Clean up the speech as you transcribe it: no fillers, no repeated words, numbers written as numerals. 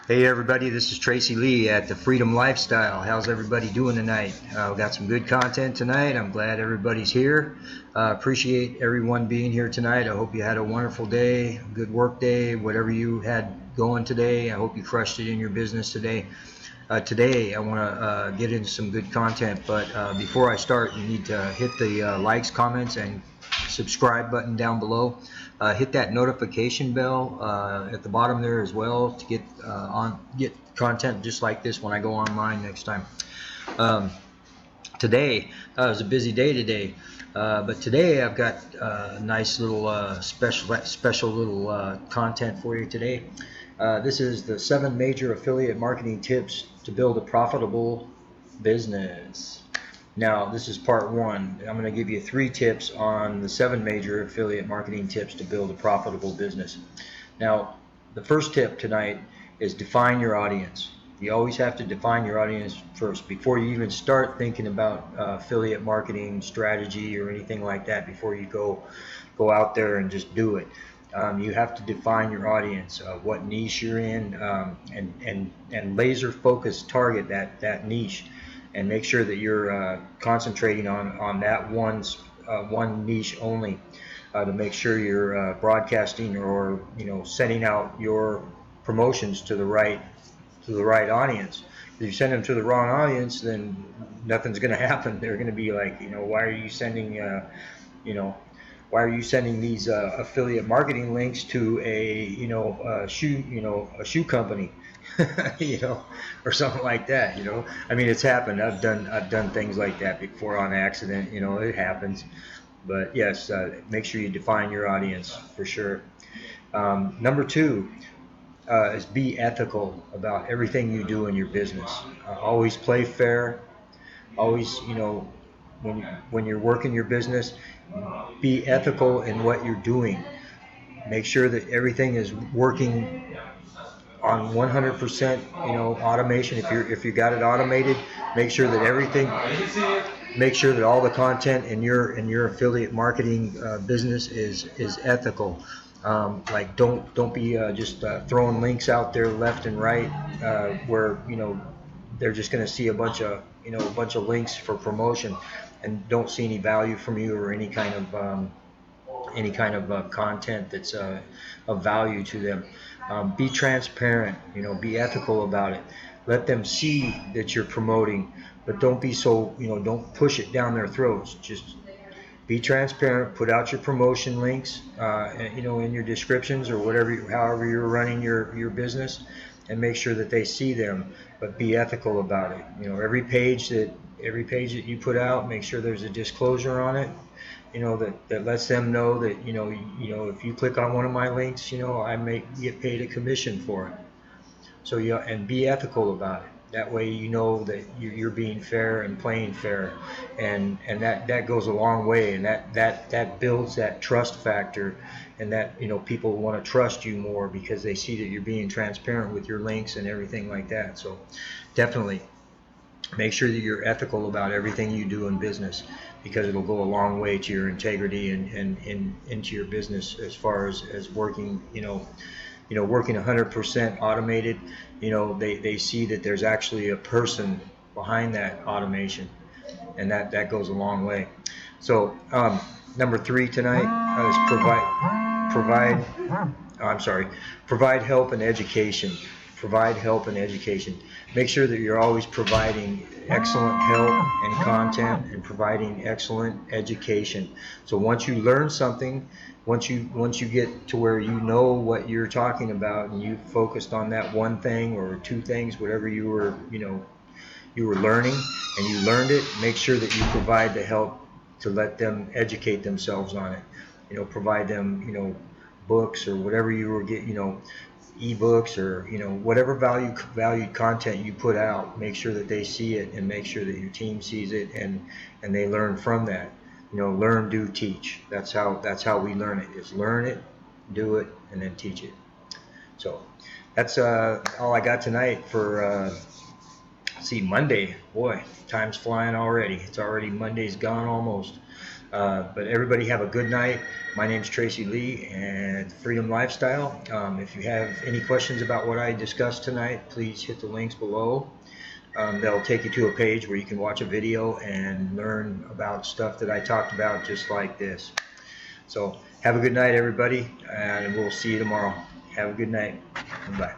Hey everybody, this is Tracy Lee at the Freedom Lifestyle. How's everybody doing tonight? We got some good content tonight. I'm glad everybody's here. Appreciate everyone being here tonight. I hope you had a wonderful day, good work day, whatever you had going today. I hope you crushed it in your business today. Today I want to get into some good content, but before I start, you need to hit the likes, comments, and subscribe button down below. Hit that notification bell at the bottom there as well to get content just like this when I go online next time. Today it was a busy day today, but today I've got a nice little special little content for you today. This is the 7 major affiliate marketing tips to build a profitable business. Now, this is part 1. I'm going to give you 3 tips on the 7 major affiliate marketing tips to build a profitable business. Now, the first tip tonight is define your audience. You always have to define your audience first before you even start thinking about affiliate marketing strategy or anything like that. Before you go out there and just do it, you have to define your audience, what niche you're in, and laser focus target that niche, and make sure that you're concentrating on that one niche only, to make sure you're broadcasting or sending out your promotions to the right audience. If you send them to the wrong audience, then nothing's going to happen. They're going to be like, why are you sending why are you sending these affiliate marketing links to a shoe company, or something like that. I mean, it's happened. I've done things like that before on accident. It happens. But yes, make sure you define your audience for sure. Number 2 is be ethical about everything you do in your business. Always play fair. Always, when you're working your business, be ethical in what you're doing. Make sure that everything is working on 100% automation. If you got it automated, make sure that all the content in your affiliate marketing business is ethical. Like don't be just throwing links out there left and right, where they're just going to see a bunch of links for promotion and don't see any value from you or any kind of content that's of value to them. Be transparent, be ethical about it. Let them see that you're promoting, but don't be so, don't push it down their throats. Just be transparent, put out your promotion links, in your descriptions or however you're running your business, and make sure that they see them, but be ethical about it. Every page that you put out, make sure there's a disclosure on it, that lets them know that, if you click on one of my links, I may get paid a commission for it. So and be ethical about it. That way that you're being fair and playing fair, and that goes a long way, and that builds that trust factor, and that people want to trust you more because they see that you're being transparent with your links and everything like that. So definitely make sure that you're ethical about everything you do in business, because it'll go a long way to your integrity and into your business as far as working working 100% automated. They see that there's actually a person behind that automation, and that goes a long way. So number 3 tonight is provide help and education. Provide help and education. Make sure that you're always providing excellent help and content and providing excellent education. So once you learn something, once you get to where you know what you're talking about, and you focused on that one thing or 2 things, whatever you were learning, and you learned it, make sure that you provide the help to let them educate themselves on it. Provide them, books or whatever you were getting, ebooks or whatever valued content you put out. Make sure that they see it, and make sure that your team sees it, and they learn from that. Learn, do, teach. That's how we learn it, is learn it, do it, and then teach it. So that's all I got tonight for Monday. Boy, time's flying already. It's already Monday's gone almost. But everybody have a good night. My name's Tracy Lee and Freedom Lifestyle. If you have any questions about what I discussed tonight, please hit the links below. That'll take you to a page where you can watch a video and learn about stuff that I talked about just like this. So have a good night, everybody, and we'll see you tomorrow. Have a good night. Bye.